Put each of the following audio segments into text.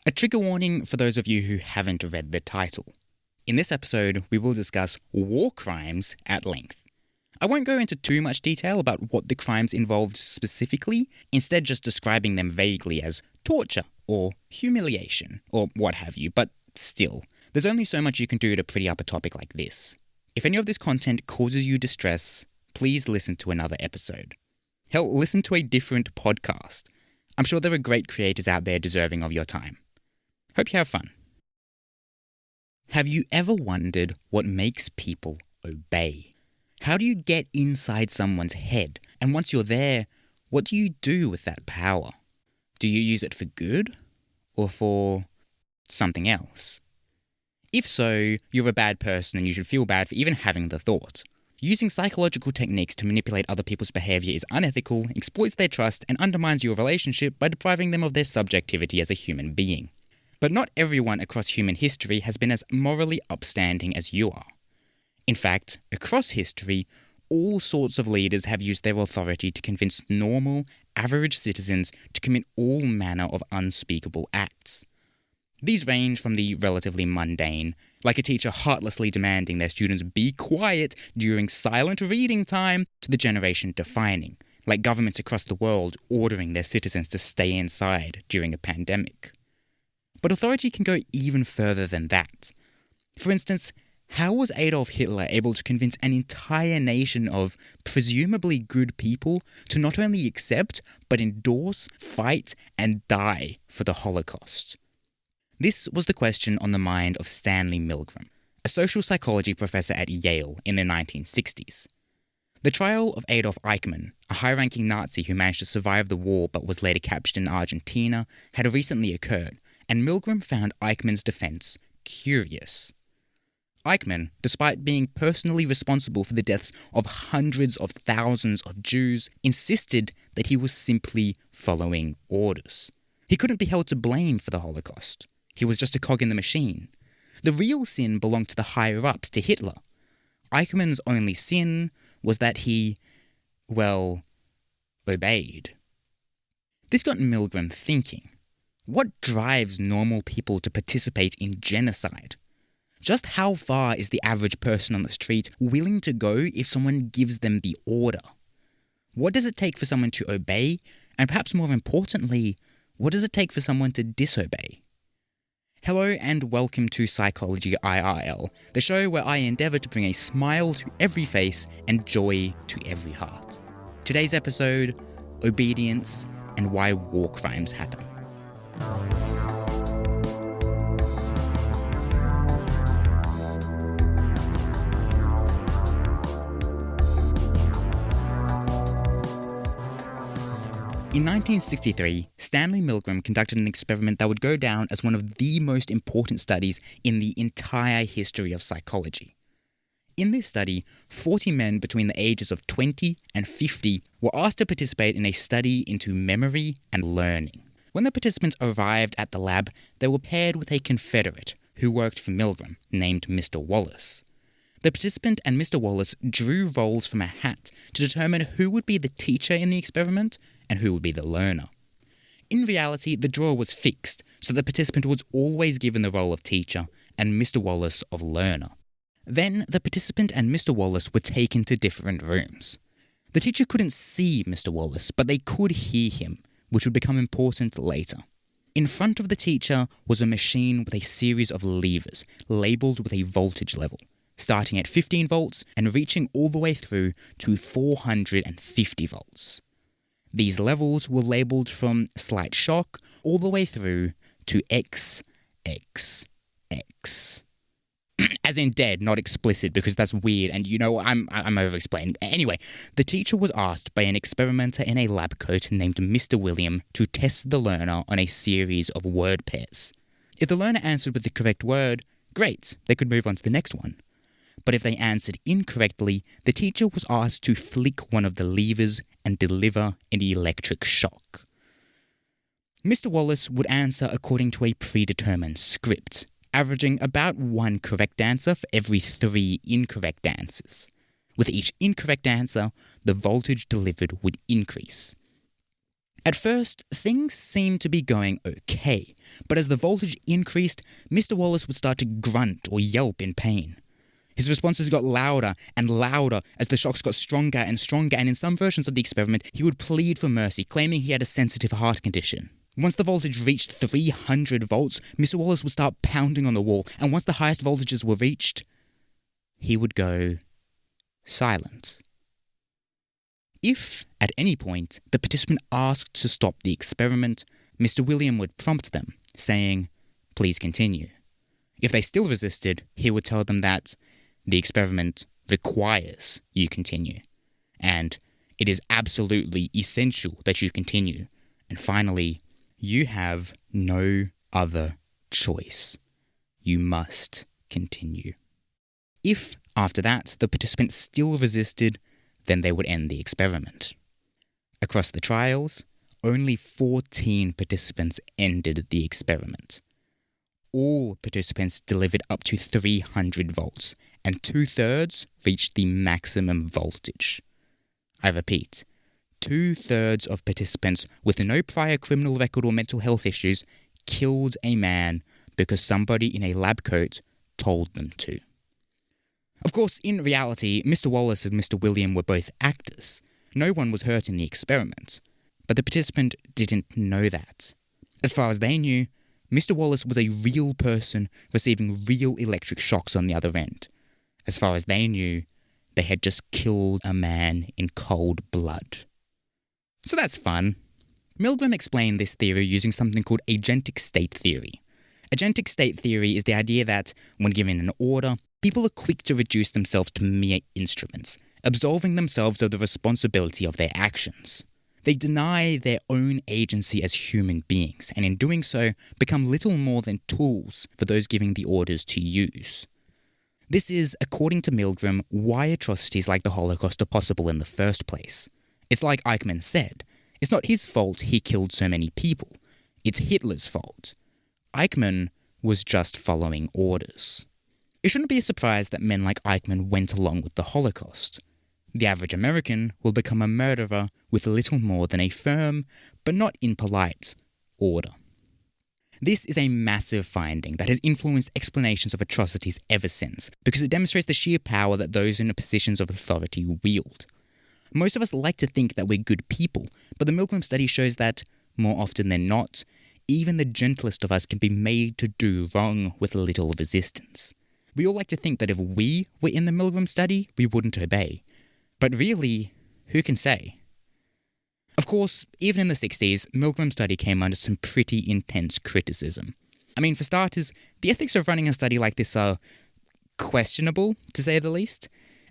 A trigger warning for those of you who haven't read the title. In this episode, we will discuss war crimes at length. I won't go into too much detail about what the crimes involved specifically, instead just describing them vaguely as torture or humiliation or what have you, but still, there's only so much you can do to pretty up a topic like this. If any of this content causes you distress, please listen to another episode. Hell, listen to a different podcast. I'm sure there are great creators out there deserving of your time. Hope you have fun. Have you ever wondered what makes people obey? How do you get inside someone's head? And once you're there, what do you do with that power? Do you use it for good or for something else? If so, you're a bad person and you should feel bad for even having the thought. Using psychological techniques to manipulate other people's behavior is unethical, exploits their trust, and undermines your relationship by depriving them of their subjectivity as a human being. But not everyone across human history has been as morally upstanding as you are. In fact, across history, all sorts of leaders have used their authority to convince normal, average citizens to commit all manner of unspeakable acts. These range from the relatively mundane, like a teacher heartlessly demanding their students be quiet during silent reading time, to the generation-defining, like governments across the world ordering their citizens to stay inside during a pandemic. But authority can go even further than that. For instance, how was Adolf Hitler able to convince an entire nation of presumably good people to not only accept, but endorse, fight, and die for the Holocaust? This was the question on the mind of Stanley Milgram, a social psychology professor at Yale in the 1960s. The trial of Adolf Eichmann, a high-ranking Nazi who managed to survive the war but was later captured in Argentina, had recently occurred, and Milgram found Eichmann's defense curious. Eichmann, despite being personally responsible for the deaths of hundreds of thousands of Jews, insisted that he was simply following orders. He couldn't be held to blame for the Holocaust. He was just a cog in the machine. The real sin belonged to the higher-ups, to Hitler. Eichmann's only sin was that he, obeyed. This got Milgram thinking. What drives normal people to participate in genocide? Just how far is the average person on the street willing to go if someone gives them the order? What does it take for someone to obey? And perhaps more importantly, what does it take for someone to disobey? Hello and welcome to Psychology I.R.L, the show where I endeavour to bring a smile to every face and joy to every heart. Today's episode, obedience and why war crimes happen. In 1963, Stanley Milgram conducted an experiment that would go down as one of the most important studies in the entire history of psychology. In this study, 40 men between the ages of 20 and 50 were asked to participate in a study into memory and learning. When the participants arrived at the lab, they were paired with a Confederate who worked for Milgram, named Mr. Wallace. The participant and Mr. Wallace drew rolls from a hat to determine who would be the teacher in the experiment and who would be the learner. In reality, the draw was fixed, so the participant was always given the role of teacher and Mr. Wallace of learner. Then, the participant and Mr. Wallace were taken to different rooms. The teacher couldn't see Mr. Wallace, but they could hear him, which would become important later. In front of the teacher was a machine with a series of levers, labelled with a voltage level, starting at 15 volts and reaching all the way through to 450 volts. These levels were labelled from slight shock all the way through to XXX. As in dead, not explicit, because that's weird, and I'm over-explaining. Anyway, the teacher was asked by an experimenter in a lab coat named Mr. William to test the learner on a series of word pairs. If the learner answered with the correct word, great, they could move on to the next one. But if they answered incorrectly, the teacher was asked to flick one of the levers and deliver an electric shock. Mr. Wallace would answer according to a predetermined script, averaging about one correct answer for every 3 incorrect answers. With each incorrect answer, the voltage delivered would increase. At first, things seemed to be going okay, but as the voltage increased, Mr. Wallace would start to grunt or yelp in pain. His responses got louder and louder as the shocks got stronger and stronger, and in some versions of the experiment, he would plead for mercy, claiming he had a sensitive heart condition. Once the voltage reached 300 volts, Mr. Wallace would start pounding on the wall, and once the highest voltages were reached, he would go silent. If, at any point, the participant asked to stop the experiment, Mr. William would prompt them, saying, "Please continue." If they still resisted, he would tell them that the experiment requires you continue, and it is absolutely essential that you continue. And finally, you have no other choice. You must continue. If, after that, the participants still resisted, then they would end the experiment. Across the trials, only 14 participants ended the experiment. All participants delivered up to 300 volts, and 2/3 reached the maximum voltage. I repeat, 2/3 of participants with no prior criminal record or mental health issues killed a man because somebody in a lab coat told them to. Of course, in reality, Mr. Wallace and Mr. William were both actors. No one was hurt in the experiment, but the participant didn't know that. As far as they knew, Mr. Wallace was a real person receiving real electric shocks on the other end. As far as they knew, they had just killed a man in cold blood. So that's fun. Milgram explained this theory using something called agentic state theory. Agentic state theory is the idea that, when given an order, people are quick to reduce themselves to mere instruments, absolving themselves of the responsibility of their actions. They deny their own agency as human beings, and in doing so, become little more than tools for those giving the orders to use. This is, according to Milgram, why atrocities like the Holocaust are possible in the first place. It's like Eichmann said, it's not his fault he killed so many people. It's Hitler's fault. Eichmann was just following orders. It shouldn't be a surprise that men like Eichmann went along with the Holocaust. The average American will become a murderer with little more than a firm, but not impolite, order. This is a massive finding that has influenced explanations of atrocities ever since, because it demonstrates the sheer power that those in positions of authority wield. Most of us like to think that we're good people, but the Milgram study shows that, more often than not, even the gentlest of us can be made to do wrong with little resistance. We all like to think that if we were in the Milgram study, we wouldn't obey. But really, who can say? Of course, even in the 60s, Milgram's study came under some pretty intense criticism. I mean, for starters, the ethics of running a study like this are questionable, to say the least.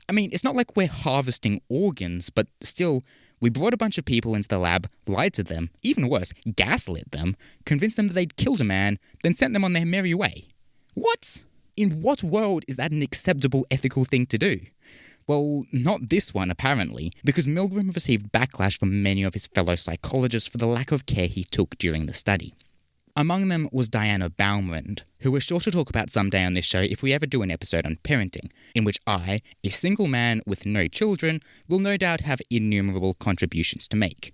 I mean, it's not like we're harvesting organs, but still, we brought a bunch of people into the lab, lied to them, even worse, gaslit them, convinced them that they'd killed a man, then sent them on their merry way. What? In what world is that an acceptable ethical thing to do? Well, not this one, apparently, because Milgram received backlash from many of his fellow psychologists for the lack of care he took during the study. Among them was Diana Baumrind, who we're sure to talk about someday on this show if we ever do an episode on parenting, in which I, a single man with no children, will no doubt have innumerable contributions to make.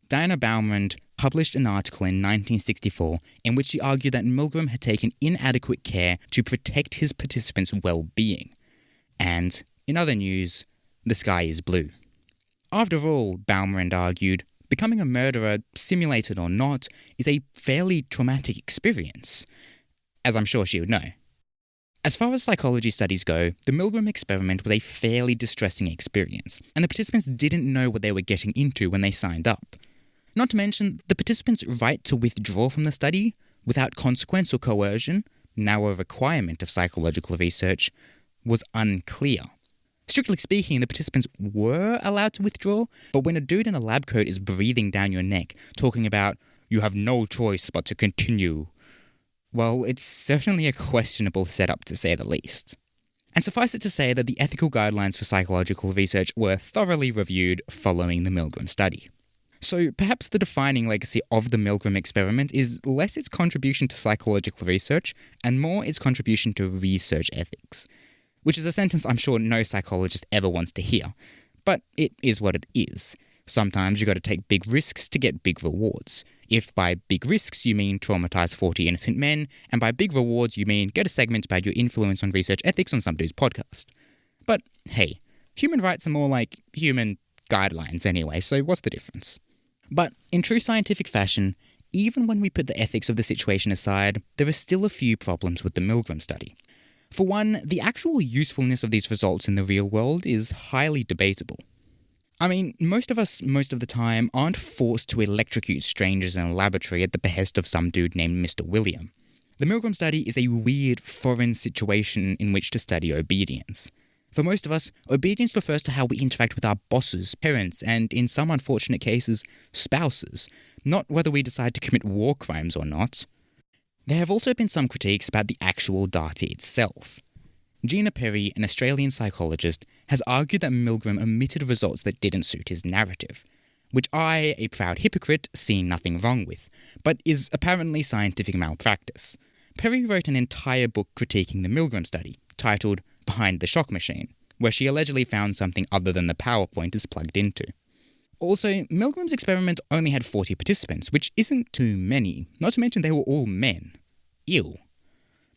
Diana Baumrind published an article in 1964 in which she argued that Milgram had taken inadequate care to protect his participants' well-being. And, in other news, the sky is blue. After all, Baumrind argued, becoming a murderer, simulated or not, is a fairly traumatic experience, as I'm sure she would know. As far as psychology studies go, the Milgram experiment was a fairly distressing experience, and the participants didn't know what they were getting into when they signed up. Not to mention, the participants' right to withdraw from the study, without consequence or coercion, now a requirement of psychological research, was unclear. Strictly speaking, the participants were allowed to withdraw, but when a dude in a lab coat is breathing down your neck, talking about, "You have no choice but to continue," well, it's certainly a questionable setup to say the least. And suffice it to say that the ethical guidelines for psychological research were thoroughly reviewed following the Milgram study. So perhaps the defining legacy of the Milgram experiment is less its contribution to psychological research and more its contribution to research ethics. Which is a sentence I'm sure no psychologist ever wants to hear. But it is what it is. Sometimes you got to take big risks to get big rewards. If by big risks you mean traumatize 40 innocent men, and by big rewards you mean get a segment about your influence on research ethics on some dude's podcast. But hey, human rights are more like human guidelines anyway, so what's the difference? But in true scientific fashion, even when we put the ethics of the situation aside, there are still a few problems with the Milgram study. For one, the actual usefulness of these results in the real world is highly debatable. I mean, most of us, most of the time, aren't forced to electrocute strangers in a laboratory at the behest of some dude named Mr. William. The Milgram study is a weird, foreign situation in which to study obedience. For most of us, obedience refers to how we interact with our bosses, parents, and, in some unfortunate cases, spouses, not whether we decide to commit war crimes or not. There have also been some critiques about the actual data itself. Gina Perry, an Australian psychologist, has argued that Milgram omitted results that didn't suit his narrative, which I, a proud hypocrite, see nothing wrong with, but is apparently scientific malpractice. Perry wrote an entire book critiquing the Milgram study, titled Behind the Shock Machine, where she allegedly found something other than the PowerPoint is plugged into. Also, Milgram's experiment only had 40 participants, which isn't too many, not to mention they were all men. Ew.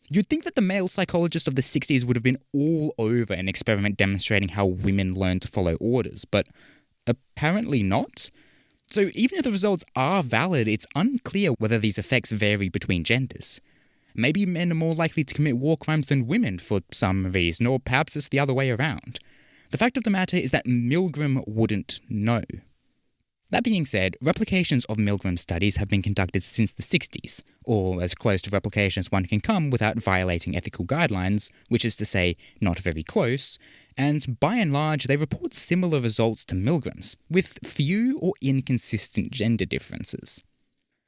You'd think that the male psychologists of the 60s would have been all over an experiment demonstrating how women learn to follow orders, but apparently not. So even if the results are valid, it's unclear whether these effects vary between genders. Maybe men are more likely to commit war crimes than women for some reason, or perhaps it's the other way around. The fact of the matter is that Milgram wouldn't know. That being said, replications of Milgram studies have been conducted since the 60s, or as close to replication as one can come without violating ethical guidelines, which is to say, not very close, and by and large they report similar results to Milgram's, with few or inconsistent gender differences.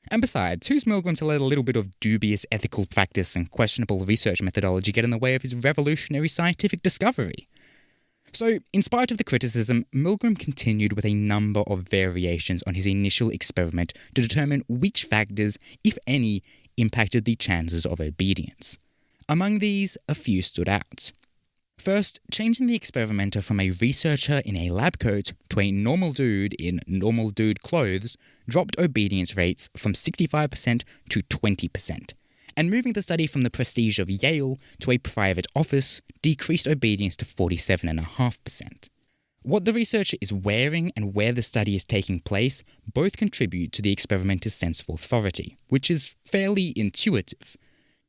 And besides, who's Milgram to let a little bit of dubious ethical practice and questionable research methodology get in the way of his revolutionary scientific discovery? So, in spite of the criticism, Milgram continued with a number of variations on his initial experiment to determine which factors, if any, impacted the chances of obedience. Among these, a few stood out. First, changing the experimenter from a researcher in a lab coat to a normal dude in normal dude clothes dropped obedience rates from 65% to 20%. And moving the study from the prestige of Yale to a private office decreased obedience to 47.5%. What the researcher is wearing and where the study is taking place both contribute to the experimenter's sense of authority, which is fairly intuitive.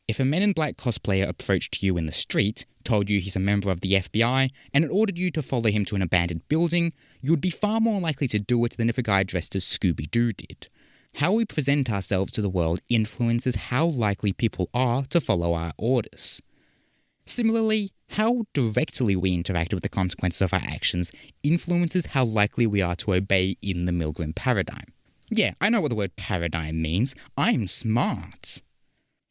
If a Men in Black cosplayer approached you in the street, told you he's a member of the FBI, and ordered you to follow him to an abandoned building, you would be far more likely to do it than if a guy dressed as Scooby-Doo did. How we present ourselves to the world influences how likely people are to follow our orders. Similarly, how directly we interact with the consequences of our actions influences how likely we are to obey in the Milgram paradigm. Yeah, I know what the word paradigm means. I'm smart.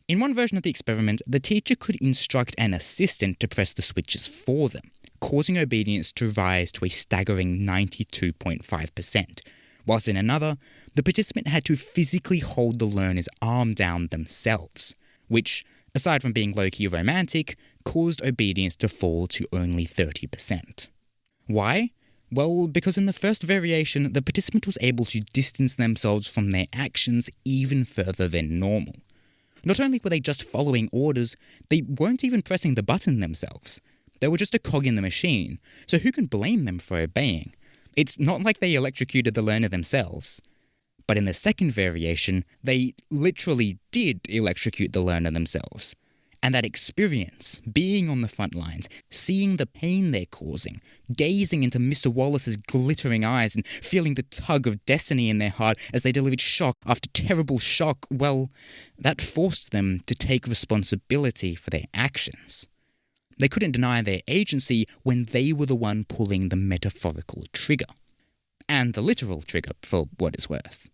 In one version of the experiment, the teacher could instruct an assistant to press the switches for them, causing obedience to rise to a staggering 92.5%. Whilst in another, the participant had to physically hold the learner's arm down themselves, which, aside from being low-key romantic, caused obedience to fall to only 30%. Why? Well, because in the first variation, the participant was able to distance themselves from their actions even further than normal. Not only were they just following orders, they weren't even pressing the button themselves. They were just a cog in the machine, so who can blame them for obeying? It's not like they electrocuted the learner themselves. But in the second variation, they literally did electrocute the learner themselves. And that experience, being on the front lines, seeing the pain they're causing, gazing into Mr. Wallace's glittering eyes and feeling the tug of destiny in their heart as they delivered shock after terrible shock, well, that forced them to take responsibility for their actions. They couldn't deny their agency when they were the one pulling the metaphorical trigger. And the literal trigger, for what it's worth.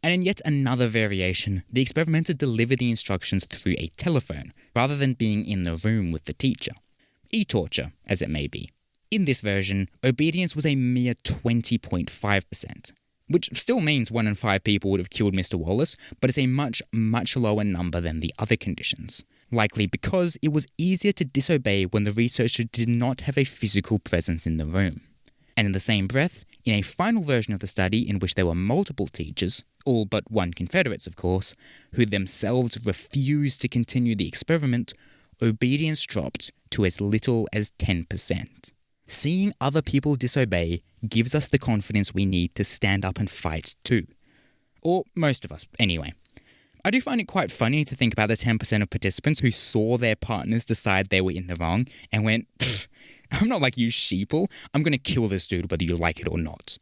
And in yet another variation, the experimenter delivered the instructions through a telephone, rather than being in the room with the teacher. E-torture, as it may be. In this version, obedience was a mere 20.5%, which still means 1 in 5 people would have killed Mr. Wallace, but is a much, much lower number than the other conditions. Likely because it was easier to disobey when the researcher did not have a physical presence in the room. And in the same breath, In a final version of the study, in which there were multiple teachers, all but one Confederates of course, who themselves refused to continue the experiment, obedience dropped to as little as 10%. Seeing other people disobey gives us the confidence we need to stand up and fight too. Or most of us, anyway. I do find it quite funny to think about the 10% of participants who saw their partners decide they were in the wrong and went, I'm not like you sheeple, I'm going to kill this dude whether you like it or not.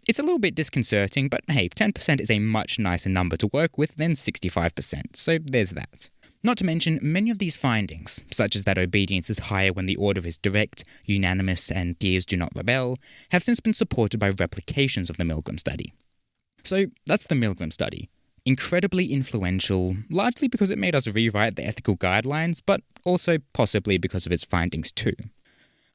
It's a little bit disconcerting, but hey, 10% is a much nicer number to work with than 65%, so there's that. Not to mention, many of these findings, such as that obedience is higher when the order is direct, unanimous, and peers do not rebel, have since been supported by replications of the Milgram study. So that's the Milgram study. Incredibly influential, largely because it made us rewrite the ethical guidelines, but also possibly because of its findings too.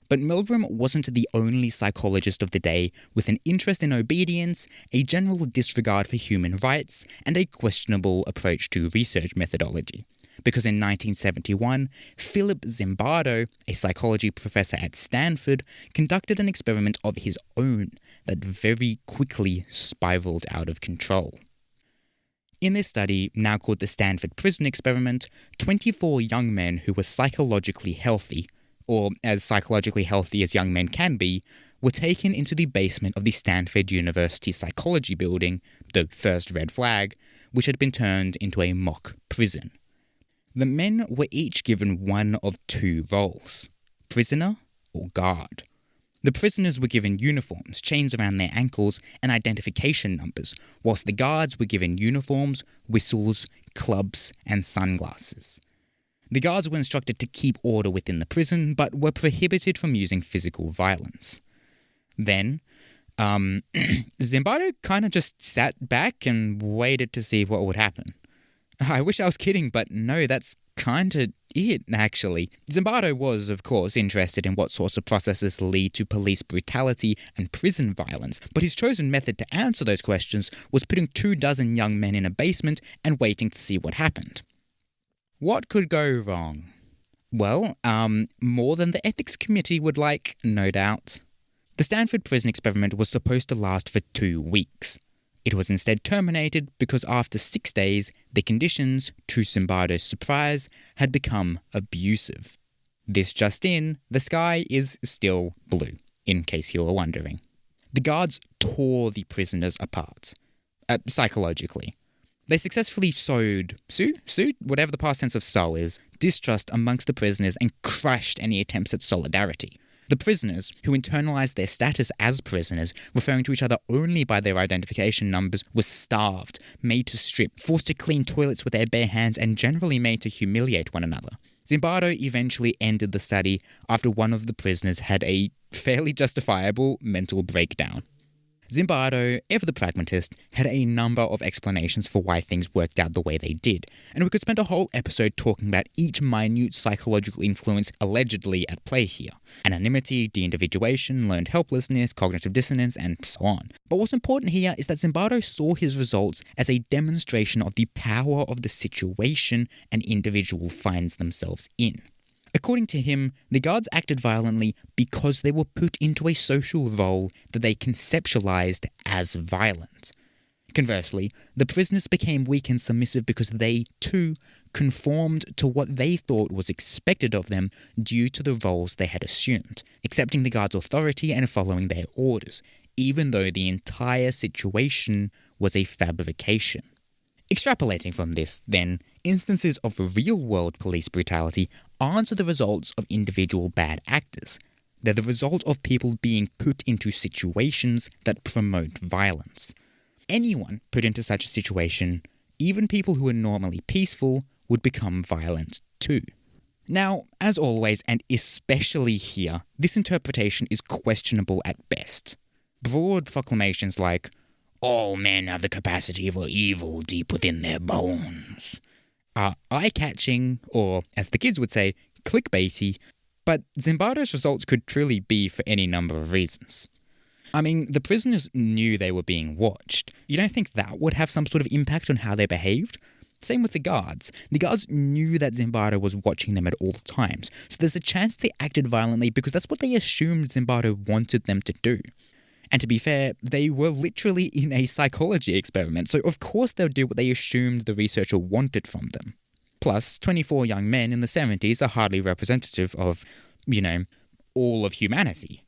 But Milgram wasn't the only psychologist of the day with an interest in obedience, a general disregard for human rights, and a questionable approach to research methodology. Because in 1971, Philip Zimbardo, a psychology professor at Stanford, conducted an experiment of his own that very quickly spiraled out of control. In this study, now called the Stanford Prison Experiment, 24 young men who were psychologically healthy, or as psychologically healthy as young men can be, were taken into the basement of the Stanford University Psychology Building, the first red flag, which had been turned into a mock prison. The men were each given one of two roles, prisoner or guard. The prisoners were given uniforms, chains around their ankles, and identification numbers, whilst the guards were given uniforms, whistles, clubs, and sunglasses. The guards were instructed to keep order within the prison, but were prohibited from using physical violence. Then, Zimbardo kind of just sat back and waited to see what would happen. I wish I was kidding, but no, that's kind of it, actually. Zimbardo was, of course, interested in what sorts of processes lead to police brutality and prison violence, but his chosen method to answer those questions was putting 24 young men in a basement and waiting to see what happened. What could go wrong? Well, more than the ethics committee would like, no doubt. The Stanford Prison Experiment was supposed to last for 2 weeks. It was instead terminated because after 6 days, the conditions, to Zimbardo's surprise, had become abusive. This just in, the sky is still blue, in case you were wondering. The guards tore the prisoners apart. Psychologically. They successfully sowed, whatever the past tense of sow is, distrust amongst the prisoners and crushed any attempts at solidarity. The prisoners, who internalized their status as prisoners, referring to each other only by their identification numbers, were starved, made to strip, forced to clean toilets with their bare hands, and generally made to humiliate one another. Zimbardo eventually ended the study after one of the prisoners had a fairly justifiable mental breakdown. Zimbardo, ever the pragmatist, had a number of explanations for why things worked out the way they did, and we could spend a whole episode talking about each minute psychological influence allegedly at play here. Anonymity, de-individuation, learned helplessness, cognitive dissonance, and so on. But what's important here is that Zimbardo saw his results as a demonstration of the power of the situation an individual finds themselves in. According to him, the guards acted violently because they were put into a social role that they conceptualized as violent. Conversely, the prisoners became weak and submissive because they, too, conformed to what they thought was expected of them due to the roles they had assumed, accepting the guards' authority and following their orders, even though the entire situation was a fabrication. Extrapolating from this, then, instances of real-world police brutality aren't the results of individual bad actors. They're the result of people being put into situations that promote violence. Anyone put into such a situation, even people who are normally peaceful, would become violent too. Now, as always, and especially here, this interpretation is questionable at best. Broad proclamations like, "All men have the capacity for evil deep within their bones," are eye-catching, or, as the kids would say, clickbaity, but Zimbardo's results could truly be for any number of reasons. I mean, the prisoners knew they were being watched. You don't think that would have some sort of impact on how they behaved? Same with the guards. The guards knew that Zimbardo was watching them at all times, so there's a chance they acted violently because that's what they assumed Zimbardo wanted them to do. And to be fair, they were literally in a psychology experiment, so of course they'll do what they assumed the researcher wanted from them. Plus, 24 young men in the 70s are hardly representative of, all of humanity.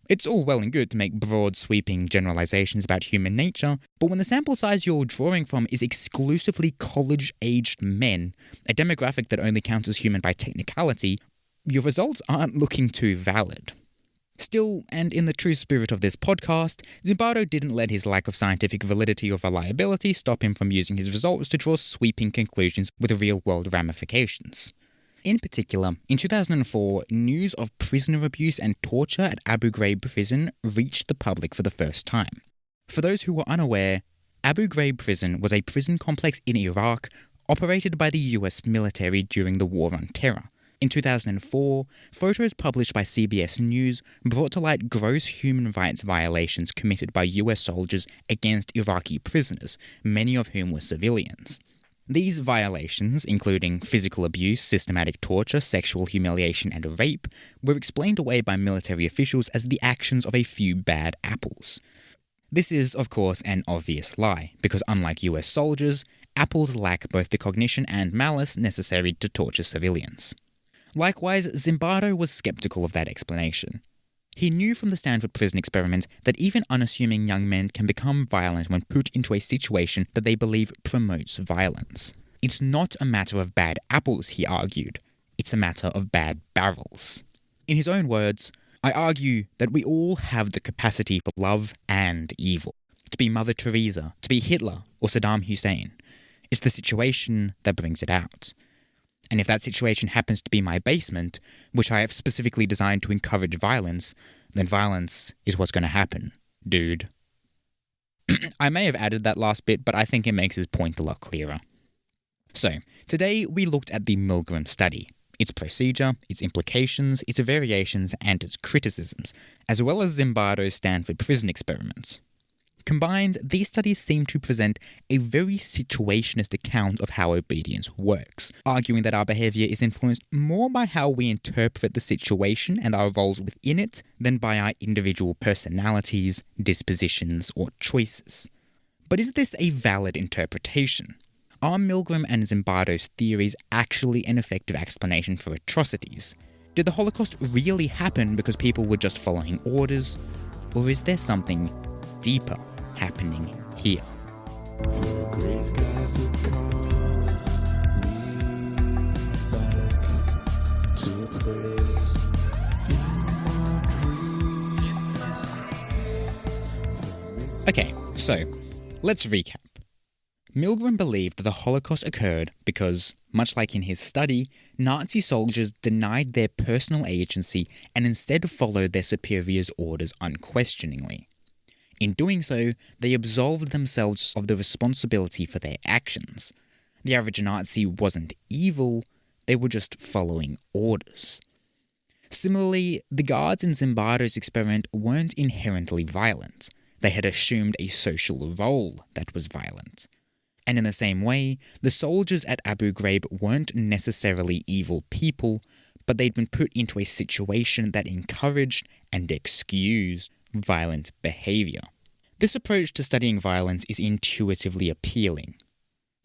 It's all well and good to make broad, sweeping generalizations about human nature, but when the sample size you're drawing from is exclusively college-aged men, a demographic that only counts as human by technicality, your results aren't looking too valid. Still, and in the true spirit of this podcast, Zimbardo didn't let his lack of scientific validity or reliability stop him from using his results to draw sweeping conclusions with real-world ramifications. In particular, in 2004, news of prisoner abuse and torture at Abu Ghraib prison reached the public for the first time. For those who were unaware, Abu Ghraib prison was a prison complex in Iraq operated by the US military during the War on Terror. In 2004, photos published by CBS News brought to light gross human rights violations committed by US soldiers against Iraqi prisoners, many of whom were civilians. These violations, including physical abuse, systematic torture, sexual humiliation, and rape, were explained away by military officials as the actions of a few bad apples. This is, of course, an obvious lie, because unlike US soldiers, apples lack both the cognition and malice necessary to torture civilians. Likewise, Zimbardo was skeptical of that explanation. He knew from the Stanford Prison Experiment that even unassuming young men can become violent when put into a situation that they believe promotes violence. It's not a matter of bad apples, he argued. It's a matter of bad barrels. In his own words, I argue that we all have the capacity for love and evil. To be Mother Teresa, to be Hitler, or Saddam Hussein. It's the situation that brings it out. And if that situation happens to be my basement, which I have specifically designed to encourage violence, then violence is what's going to happen, dude. I may have added that last bit, but I think it makes his point a lot clearer. So, today we looked at the Milgram study, its procedure, its implications, its variations, and its criticisms, as well as Zimbardo's Stanford Prison Experiment. Combined, these studies seem to present a very situationist account of how obedience works, arguing that our behaviour is influenced more by how we interpret the situation and our roles within it than by our individual personalities, dispositions, or choices. But is this a valid interpretation? Are Milgram and Zimbardo's theories actually an effective explanation for atrocities? Did the Holocaust really happen because people were just following orders? Or is there something deeper happening here? The gray skies are calling me back to a place in my dreams. Okay, so let's recap. Milgram believed that the Holocaust occurred because, much like in his study, Nazi soldiers denied their personal agency and instead followed their superiors' orders unquestioningly. In doing so, they absolved themselves of the responsibility for their actions. The average Nazi wasn't evil, they were just following orders. Similarly, the guards in Zimbardo's experiment weren't inherently violent. They had assumed a social role that was violent. And in the same way, the soldiers at Abu Ghraib weren't necessarily evil people, but they'd been put into a situation that encouraged and excused violent behaviour. This approach to studying violence is intuitively appealing.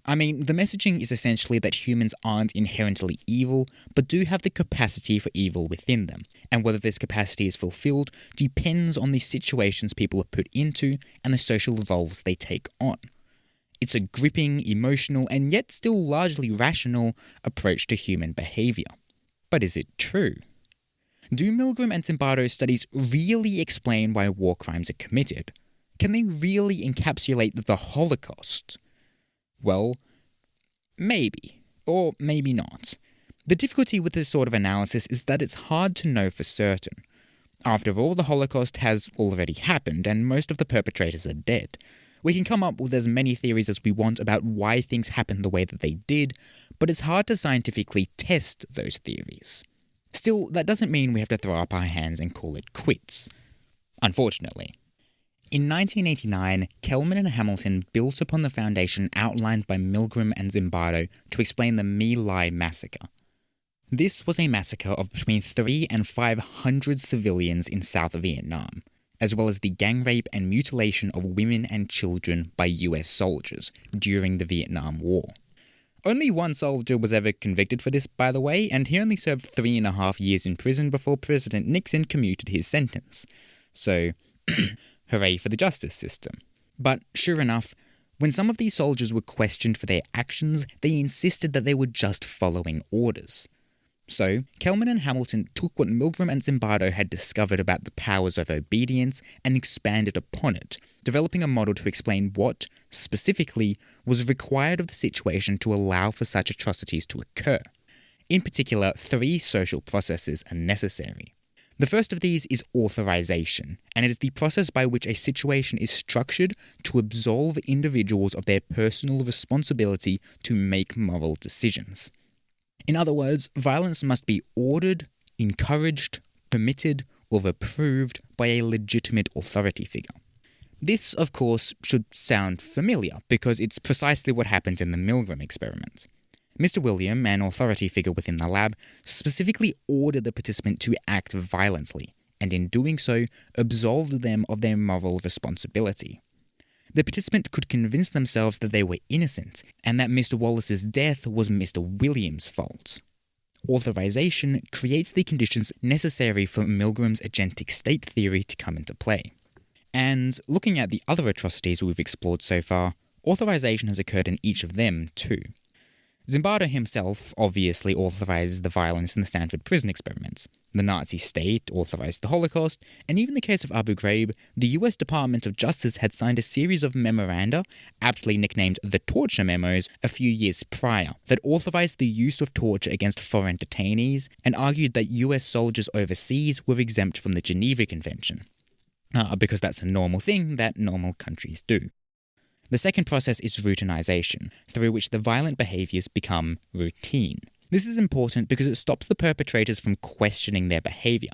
I mean, the messaging is essentially that humans aren't inherently evil, but do have the capacity for evil within them, and whether this capacity is fulfilled depends on the situations people are put into and the social roles they take on. It's a gripping, emotional, and yet still largely rational approach to human behaviour. But is it true? Do Milgram and Zimbardo's studies really explain why war crimes are committed? Can they really encapsulate the Holocaust? Well, maybe, or maybe not. The difficulty with this sort of analysis is that it's hard to know for certain. After all, the Holocaust has already happened, and most of the perpetrators are dead. We can come up with as many theories as we want about why things happened the way that they did, but it's hard to scientifically test those theories. Still, that doesn't mean we have to throw up our hands and call it quits. Unfortunately. In 1989, Kelman and Hamilton built upon the foundation outlined by Milgram and Zimbardo to explain the My Lai massacre. This was a massacre of between 300 and 500 civilians in South Vietnam. as well as the gang rape and mutilation of women and children by US soldiers during the Vietnam War. Only one soldier was ever convicted for this, by the way, and he only served 3.5 years in prison before President Nixon commuted his sentence. So, hooray for the justice system. But sure enough, when some of these soldiers were questioned for their actions, they insisted that they were just following orders. So, Kelman and Hamilton took what Milgram and Zimbardo had discovered about the powers of obedience and expanded upon it, developing a model to explain what, specifically, was required of the situation to allow for such atrocities to occur. In particular, 3 social processes are necessary. The first of these is authorization, and it is the process by which a situation is structured to absolve individuals of their personal responsibility to make moral decisions. In other words, violence must be ordered, encouraged, permitted, or approved by a legitimate authority figure. This, of course, should sound familiar, because it's precisely what happened in the Milgram experiment. Mr. William, an authority figure within the lab, specifically ordered the participant to act violently, and in doing so, absolved them of their moral responsibility. The participant could convince themselves that they were innocent, and that Mr. Wallace's death was Mr. Williams' fault. Authorization creates the conditions necessary for Milgram's agentic state theory to come into play. And looking at the other atrocities we've explored so far, authorization has occurred in each of them too. Zimbardo himself obviously authorized the violence in the Stanford Prison Experiment. The Nazi state authorized the Holocaust, and even in the case of Abu Ghraib, the US Department of Justice had signed a series of memoranda, aptly nicknamed the Torture Memos, a few years prior, that authorized the use of torture against foreign detainees and argued that US soldiers overseas were exempt from the Geneva Convention. Because that's a normal thing that normal countries do. The second process is routinization, through which the violent behaviors become routine. This is important because it stops the perpetrators from questioning their behavior.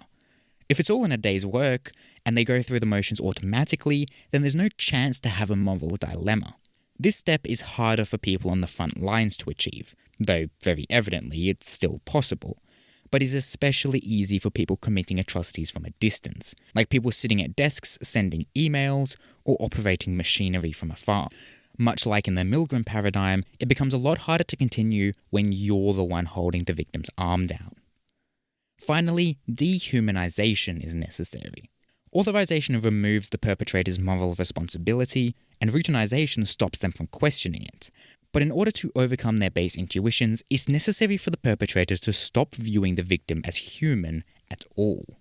If it's all in a day's work, and they go through the motions automatically, then there's no chance to have a moral dilemma. This step is harder for people on the front lines to achieve, though very evidently it's still possible, but is especially easy for people committing atrocities from a distance, like people sitting at desks sending emails or operating machinery from afar. Much like in the Milgram paradigm, it becomes a lot harder to continue when you're the one holding the victim's arm down. Finally, dehumanization is necessary. Authorization removes the perpetrator's moral responsibility, and routinization stops them from questioning it. But in order to overcome their base intuitions, it's necessary for the perpetrators to stop viewing the victim as human at all.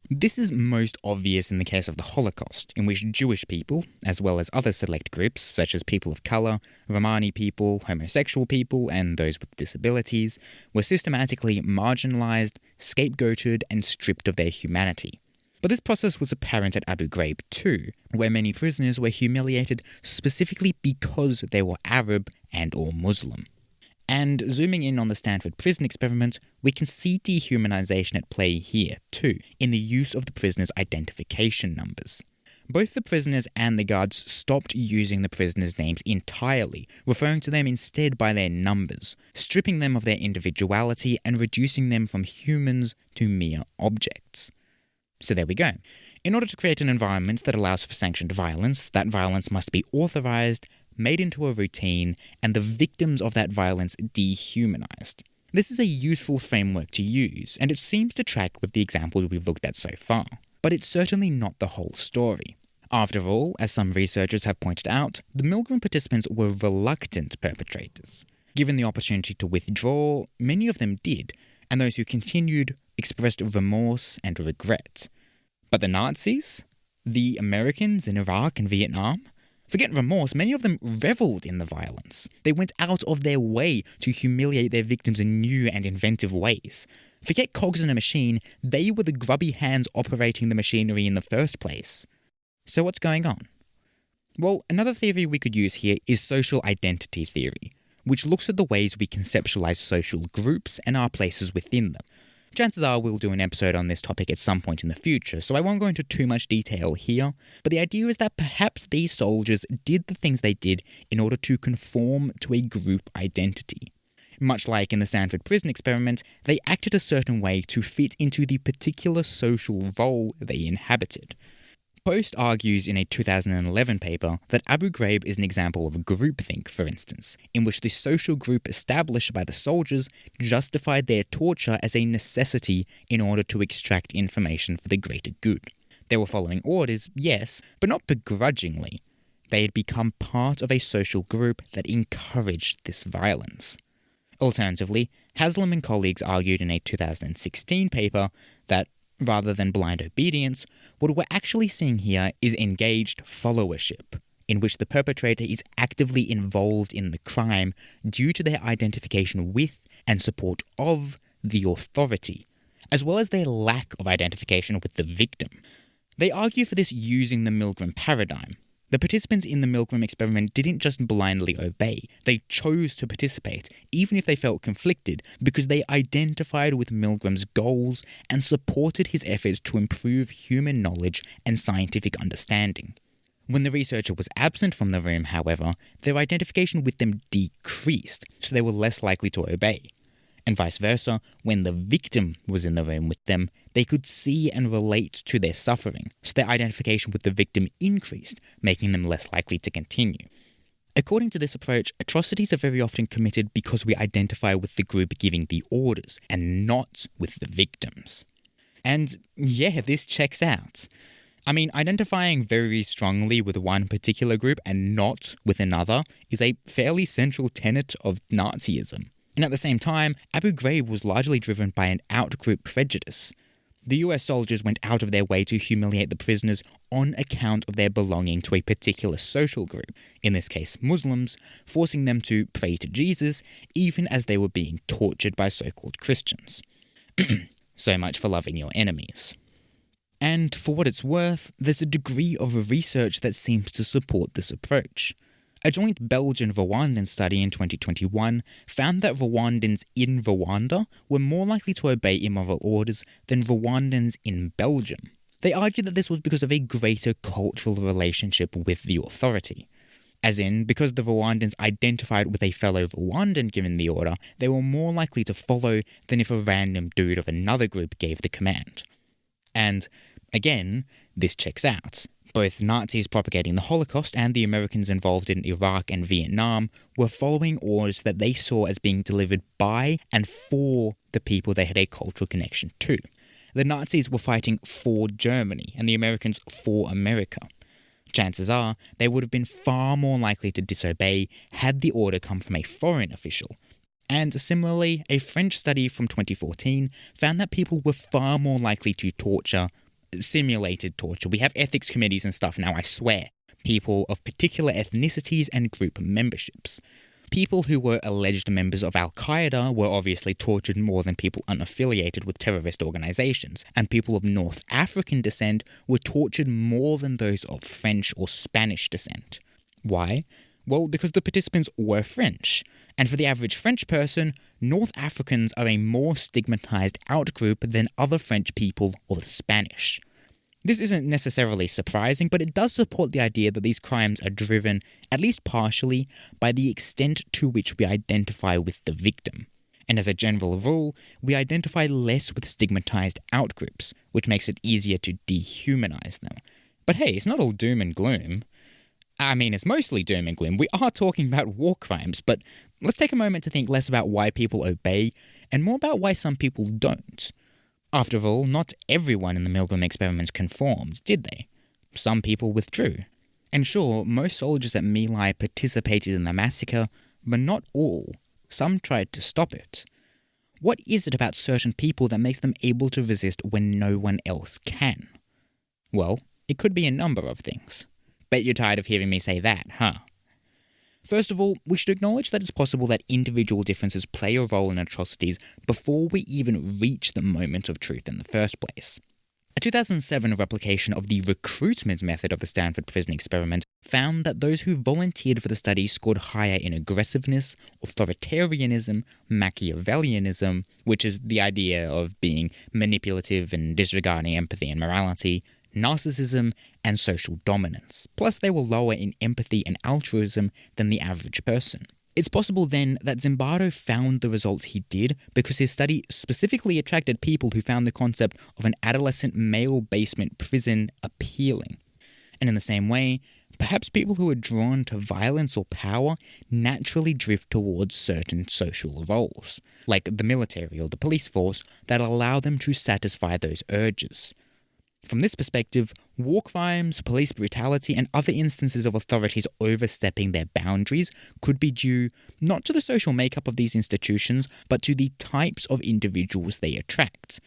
This is most obvious in the case of the Holocaust, in which Jewish people, as well as other select groups such as people of colour, Romani people, homosexual people, and those with disabilities, were systematically marginalised, scapegoated, and stripped of their humanity. But this process was apparent at Abu Ghraib too, where many prisoners were humiliated specifically because they were Arab and/or Muslim. And zooming in on the Stanford Prison Experiment, we can see dehumanization at play here too, in the use of the prisoners' identification numbers. Both the prisoners and the guards stopped using the prisoners' names entirely, referring to them instead by their numbers, stripping them of their individuality and reducing them from humans to mere objects. So there we go. In order to create an environment that allows for sanctioned violence, that violence must be authorized, made into a routine, and the victims of that violence dehumanized. This is a useful framework to use, and it seems to track with the examples we've looked at so far. But it's certainly not the whole story. After all, as some researchers have pointed out, the Milgram participants were reluctant perpetrators. Given the opportunity to withdraw, many of them did, and those who continued expressed remorse and regret. But the Nazis? The Americans in Iraq and Vietnam? Forget remorse, many of them reveled in the violence. They went out of their way to humiliate their victims in new and inventive ways. Forget cogs in a machine, they were the grubby hands operating the machinery in the first place. So what's going on? Well, another theory we could use here is social identity theory, which looks at the ways we conceptualize social groups and our places within them. Chances are we'll do an episode on this topic at some point in the future, so I won't go into too much detail here, but the idea is that perhaps these soldiers did the things they did in order to conform to a group identity. Much like in the Stanford Prison Experiment, they acted a certain way to fit into the particular social role they inhabited. Post argues in a 2011 paper that Abu Ghraib is an example of groupthink, for instance, in which the social group established by the soldiers justified their torture as a necessity in order to extract information for the greater good. They were following orders, yes, but not begrudgingly. They had become part of a social group that encouraged this violence. Alternatively, Haslam and colleagues argued in a 2016 paper that, rather than blind obedience, what we're actually seeing here is engaged followership, in which the perpetrator is actively involved in the crime due to their identification with and support of the authority, as well as their lack of identification with the victim. They argue for this using the Milgram paradigm. The participants in the Milgram experiment didn't just blindly obey, they chose to participate, even if they felt conflicted, because they identified with Milgram's goals and supported his efforts to improve human knowledge and scientific understanding. When the researcher was absent from the room, however, their identification with them decreased, so they were less likely to obey. And vice versa, when the victim was in the room with them, they could see and relate to their suffering, so their identification with the victim increased, making them less likely to continue. According to this approach, atrocities are very often committed because we identify with the group giving the orders, and not with the victims. And yeah, this checks out. I mean, identifying very strongly with one particular group and not with another is a fairly central tenet of Nazism. And at the same time, Abu Ghraib was largely driven by an out-group prejudice. The US soldiers went out of their way to humiliate the prisoners on account of their belonging to a particular social group, in this case Muslims, forcing them to pray to Jesus even as they were being tortured by so-called Christians. So much for loving your enemies. And for what it's worth, there's a degree of research that seems to support this approach. A joint Belgian-Rwandan study in 2021 found that Rwandans in Rwanda were more likely to obey immoral orders than Rwandans in Belgium. They argued that this was because of a greater cultural relationship with the authority. As in, because the Rwandans identified with a fellow Rwandan given the order, they were more likely to follow than if a random dude of another group gave the command. And, again, this checks out. Both Nazis propagating the Holocaust and the Americans involved in Iraq and Vietnam were following orders that they saw as being delivered by and for the people they had a cultural connection to. The Nazis were fighting for Germany and the Americans for America. Chances are they would have been far more likely to disobey had the order come from a foreign official. And similarly, a French study from 2014 found that people were far more likely to torture simulated torture. We have ethics committees and stuff now, I swear. People of particular ethnicities and group memberships. People who were alleged members of Al-Qaeda were obviously tortured more than people unaffiliated with terrorist organizations, and people of North African descent were tortured more than those of French or Spanish descent. Why? Well, because the participants were French, and for the average French person, North Africans are a more stigmatized outgroup than other French people or the Spanish. This isn't necessarily surprising, but it does support the idea that these crimes are driven, at least partially, by the extent to which we identify with the victim. And as a general rule, we identify less with stigmatized outgroups, which makes it easier to dehumanize them. But hey, it's not all doom and gloom. I mean, it's mostly doom and gloom. We are talking about war crimes, but let's take a moment to think less about why people obey and more about why some people don't. After all, not everyone in the Milgram experiments conformed, did they? Some people withdrew. And sure, most soldiers at My Lai participated in the massacre, but not all. Some tried to stop it. What is it about certain people that makes them able to resist when no one else can? Well, it could be a number of things. Bet you're tired of hearing me say that, huh? First of all, we should acknowledge that it's possible that individual differences play a role in atrocities before we even reach the moment of truth in the first place. A 2007 replication of the recruitment method of the Stanford Prison Experiment found that those who volunteered for the study scored higher in aggressiveness, authoritarianism, Machiavellianism, which is the idea of being manipulative and disregarding empathy and morality, narcissism, and social dominance. Plus, they were lower in empathy and altruism than the average person. It's possible then that Zimbardo found the results he did because his study specifically attracted people who found the concept of an adolescent male basement prison appealing. And in the same way, perhaps people who are drawn to violence or power naturally drift towards certain social roles, like the military or the police force, that allow them to satisfy those urges. From this perspective, war crimes, police brutality, and other instances of authorities overstepping their boundaries could be due not to the social makeup of these institutions, but to the types of individuals they attract.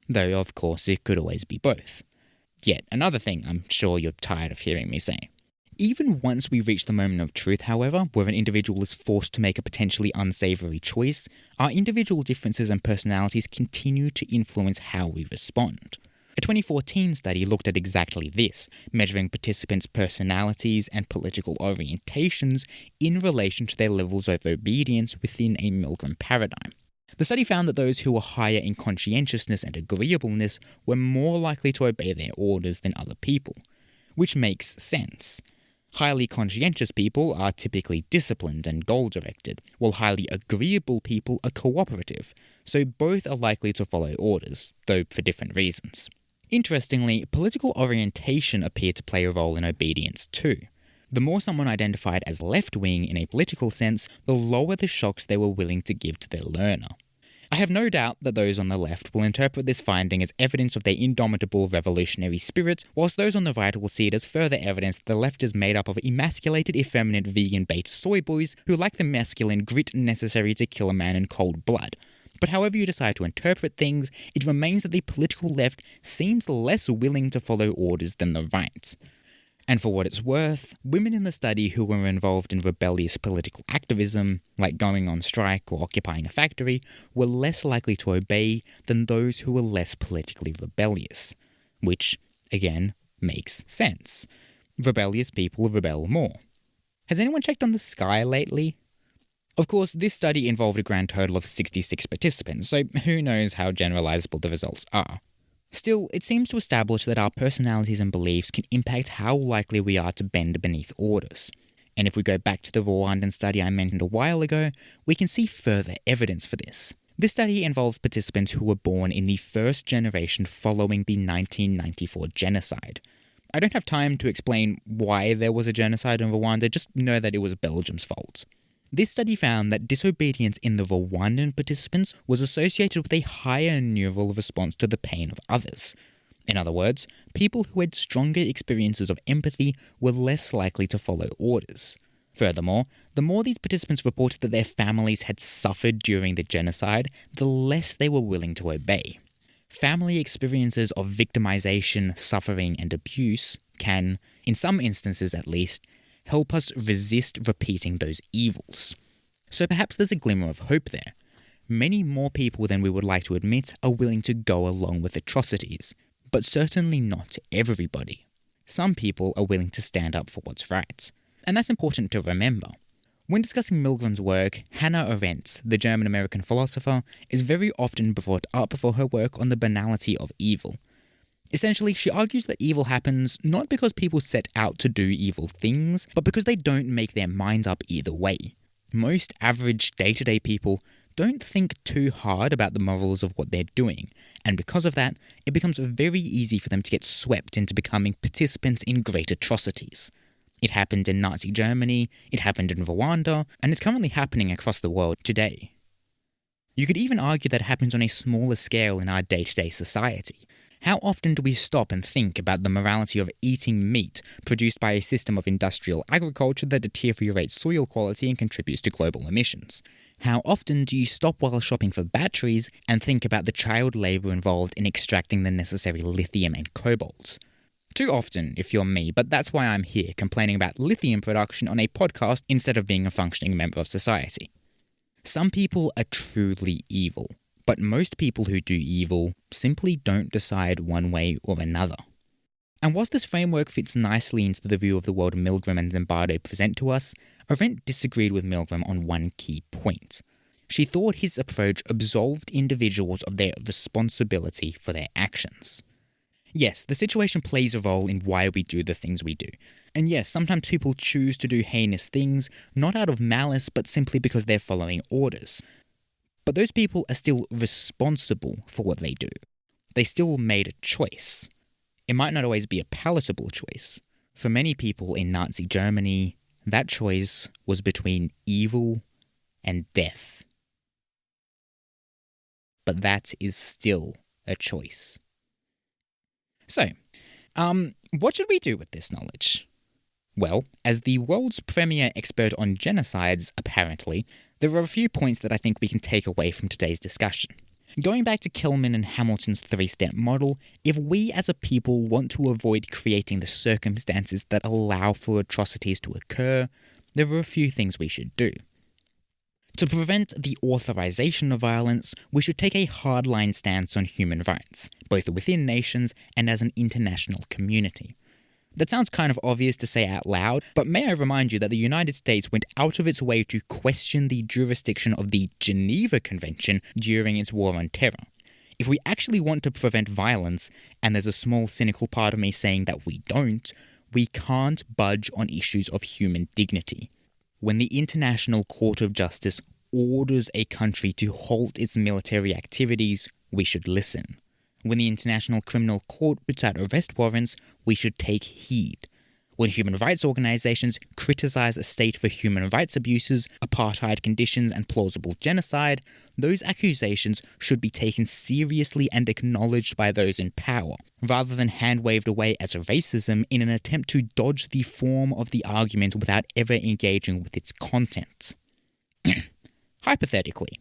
Though, of course, it could always be both. Yet another thing I'm sure you're tired of hearing me say. Even once we reach the moment of truth, however, where an individual is forced to make a potentially unsavory choice, our individual differences and personalities continue to influence how we respond. A 2014 study looked at exactly this, measuring participants' personalities and political orientations in relation to their levels of obedience within a Milgram paradigm. The study found that those who were higher in conscientiousness and agreeableness were more likely to obey their orders than other people, which makes sense. Highly conscientious people are typically disciplined and goal-directed, while highly agreeable people are cooperative, so both are likely to follow orders, though for different reasons. Interestingly, political orientation appeared to play a role in obedience too. The more someone identified as left-wing in a political sense, the lower the shocks they were willing to give to their learner. I have no doubt that those on the left will interpret this finding as evidence of their indomitable revolutionary spirit, whilst those on the right will see it as further evidence that the left is made up of emasculated, effeminate, vegan-bait soy boys who lack the masculine grit necessary to kill a man in cold blood. But however you decide to interpret things, it remains that the political left seems less willing to follow orders than the right. And for what it's worth, women in the study who were involved in rebellious political activism, like going on strike or occupying a factory, were less likely to obey than those who were less politically rebellious. Which, again, makes sense. Rebellious people rebel more. Has anyone checked on the sky lately? Of course, this study involved a grand total of 66 participants, so who knows how generalizable the results are. Still, it seems to establish that our personalities and beliefs can impact how likely we are to bend beneath orders. And if we go back to the Rwandan study I mentioned a while ago, we can see further evidence for this. This study involved participants who were born in the first generation following the 1994 genocide. I don't have time to explain why there was a genocide in Rwanda, just know that it was Belgium's fault. This study found that disobedience in the Rwandan participants was associated with a higher neural response to the pain of others. In other words, people who had stronger experiences of empathy were less likely to follow orders. Furthermore, the more these participants reported that their families had suffered during the genocide, the less they were willing to obey. Family experiences of victimization, suffering, and abuse can, in some instances at least, help us resist repeating those evils. So perhaps there's a glimmer of hope there. Many more people than we would like to admit are willing to go along with atrocities, but certainly not everybody. Some people are willing to stand up for what's right, and that's important to remember. When discussing Milgram's work, Hannah Arendt, the German-American philosopher, is very often brought up for her work on the banality of evil. Essentially, she argues that evil happens not because people set out to do evil things, but because they don't make their minds up either way. Most average day-to-day people don't think too hard about the morals of what they're doing, and because of that, it becomes very easy for them to get swept into becoming participants in great atrocities. It happened in Nazi Germany, it happened in Rwanda, and it's currently happening across the world today. You could even argue that it happens on a smaller scale in our day-to-day society. How often do we stop and think about the morality of eating meat produced by a system of industrial agriculture that deteriorates soil quality and contributes to global emissions? How often do you stop while shopping for batteries and think about the child labour involved in extracting the necessary lithium and cobalt? Too often, if you're me, but that's why I'm here complaining about lithium production on a podcast instead of being a functioning member of society. Some people are truly evil. But most people who do evil simply don't decide one way or another. And whilst this framework fits nicely into the view of the world Milgram and Zimbardo present to us, Arendt disagreed with Milgram on one key point. She thought his approach absolved individuals of their responsibility for their actions. Yes, the situation plays a role in why we do the things we do. And yes, sometimes people choose to do heinous things, not out of malice, but simply because they're following orders. But those people are still responsible for what they do. They still made a choice. It might not always be a palatable choice, For many people in Nazi Germany, that choice was between evil and death. But that is still a choice. So, what should we do with this knowledge? Well, as the world's premier expert on genocides, apparently, there are a few points that I think we can take away from today's discussion. Going back to Kelman and Hamilton's three-step model, if we as a people want to avoid creating the circumstances that allow for atrocities to occur, there are a few things we should do. To prevent the authorization of violence, we should take a hardline stance on human rights, both within nations and as an international community. That sounds kind of obvious to say out loud, but may I remind you that the United States went out of its way to question the jurisdiction of the Geneva Convention during its war on terror. If we actually want to prevent violence, and there's a small cynical part of me saying that we don't, we can't budge on issues of human dignity. When the International Court of Justice orders a country to halt its military activities, we should listen. When the International Criminal Court puts out arrest warrants, we should take heed. When human rights organizations criticize a state for human rights abuses, apartheid conditions, and plausible genocide, those accusations should be taken seriously and acknowledged by those in power, rather than hand-waved away as racism in an attempt to dodge the form of the argument without ever engaging with its content. Hypothetically,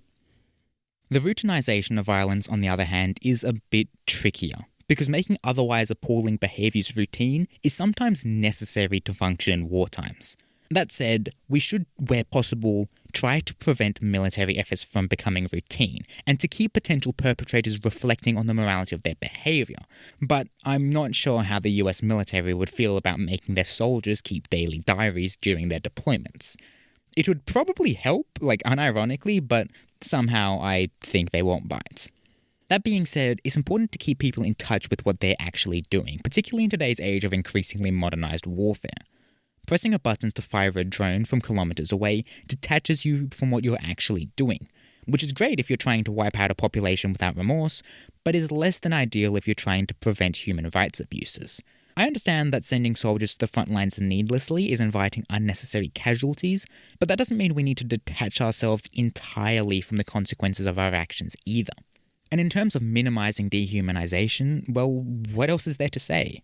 the routinization of violence, on the other hand, is a bit trickier, because making otherwise appalling behaviours routine is sometimes necessary to function in war times. That said, we should, where possible, try to prevent military efforts from becoming routine, and to keep potential perpetrators reflecting on the morality of their behaviour. But I'm not sure how the US military would feel about making their soldiers keep daily diaries during their deployments. It would probably help, unironically, but somehow I think they won't bite. That being said, it's important to keep people in touch with what they're actually doing, particularly in today's age of increasingly modernized warfare. Pressing a button to fire a drone from kilometers away detaches you from what you're actually doing, which is great if you're trying to wipe out a population without remorse, but is less than ideal if you're trying to prevent human rights abuses. I understand that sending soldiers to the front lines needlessly is inviting unnecessary casualties, but that doesn't mean we need to detach ourselves entirely from the consequences of our actions either. And in terms of minimizing dehumanization, well, what else is there to say?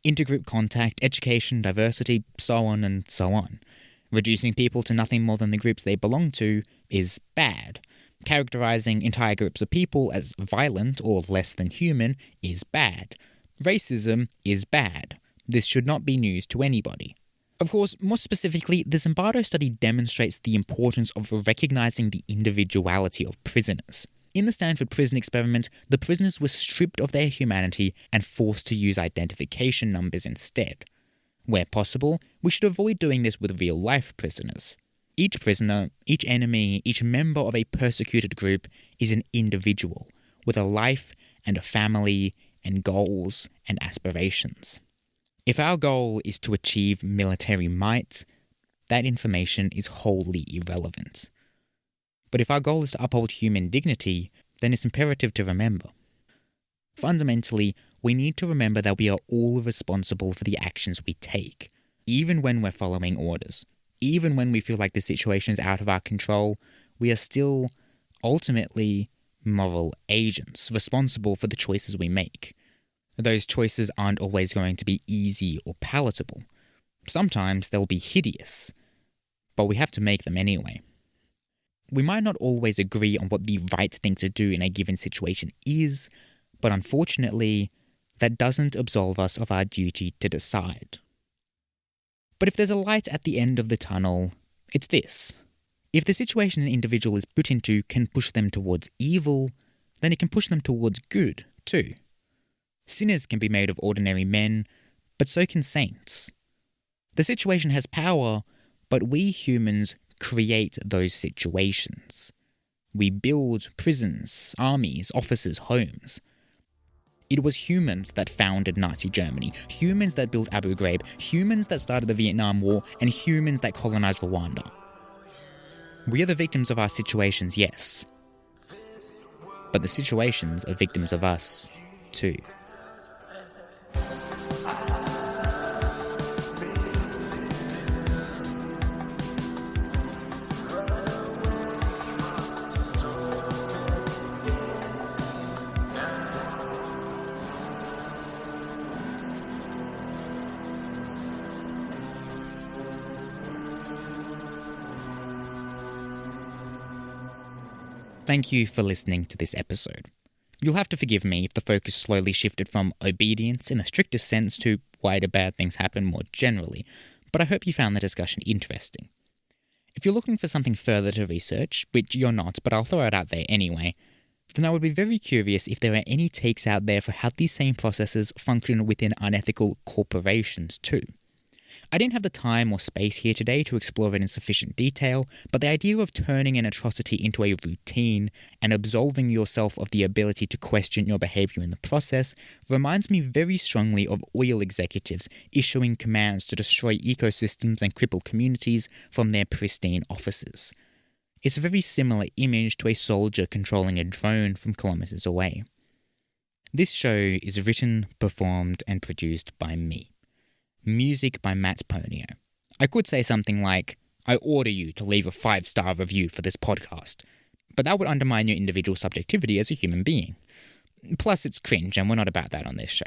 Intergroup contact, education, diversity, so on and so on. Reducing people to nothing more than the groups they belong to is bad. Characterizing entire groups of people as violent or less than human is bad. Racism is bad. This should not be news to anybody. Of course, more specifically, the Zimbardo study demonstrates the importance of recognizing the individuality of prisoners. In the Stanford Prison Experiment, the prisoners were stripped of their humanity and forced to use identification numbers instead. Where possible, we should avoid doing this with real-life prisoners. Each prisoner, each enemy, each member of a persecuted group is an individual, with a life and a family and goals and aspirations. If our goal is to achieve military might, that information is wholly irrelevant. But if our goal is to uphold human dignity, then it's imperative to remember. Fundamentally, we need to remember that we are all responsible for the actions we take, even when we're following orders. Even when we feel like the situation is out of our control, we are still, ultimately, moral agents, responsible for the choices we make. Those choices aren't always going to be easy or palatable. Sometimes they'll be hideous, but we have to make them anyway. We might not always agree on what the right thing to do in a given situation is, but unfortunately, that doesn't absolve us of our duty to decide. But if there's a light at the end of the tunnel, it's this. If the situation an individual is put into can push them towards evil, then it can push them towards good, too. Sinners can be made of ordinary men, but so can saints. The situation has power, but we humans create those situations. We build prisons, armies, offices, homes. It was humans that founded Nazi Germany, humans that built Abu Ghraib, humans that started the Vietnam War, and humans that colonized Rwanda. We are the victims of our situations, yes. But the situations are victims of us, too. Thank you for listening to this episode. You'll have to forgive me if the focus slowly shifted from obedience in the strictest sense to why do bad things happen more generally, but I hope you found the discussion interesting. If you're looking for something further to research, which you're not, but I'll throw it out there anyway, then I would be very curious if there are any takes out there for how these same processes function within unethical corporations too. I didn't have the time or space here today to explore it in sufficient detail, but the idea of turning an atrocity into a routine and absolving yourself of the ability to question your behavior in the process reminds me very strongly of oil executives issuing commands to destroy ecosystems and cripple communities from their pristine offices. It's a very similar image to a soldier controlling a drone from kilometers away. This show is written, performed, and produced by me. Music by Matt Ponio. I could say something like, I order you to leave a 5-star review for this podcast, but that would undermine your individual subjectivity as a human being. Plus, it's cringe, and we're not about that on this show.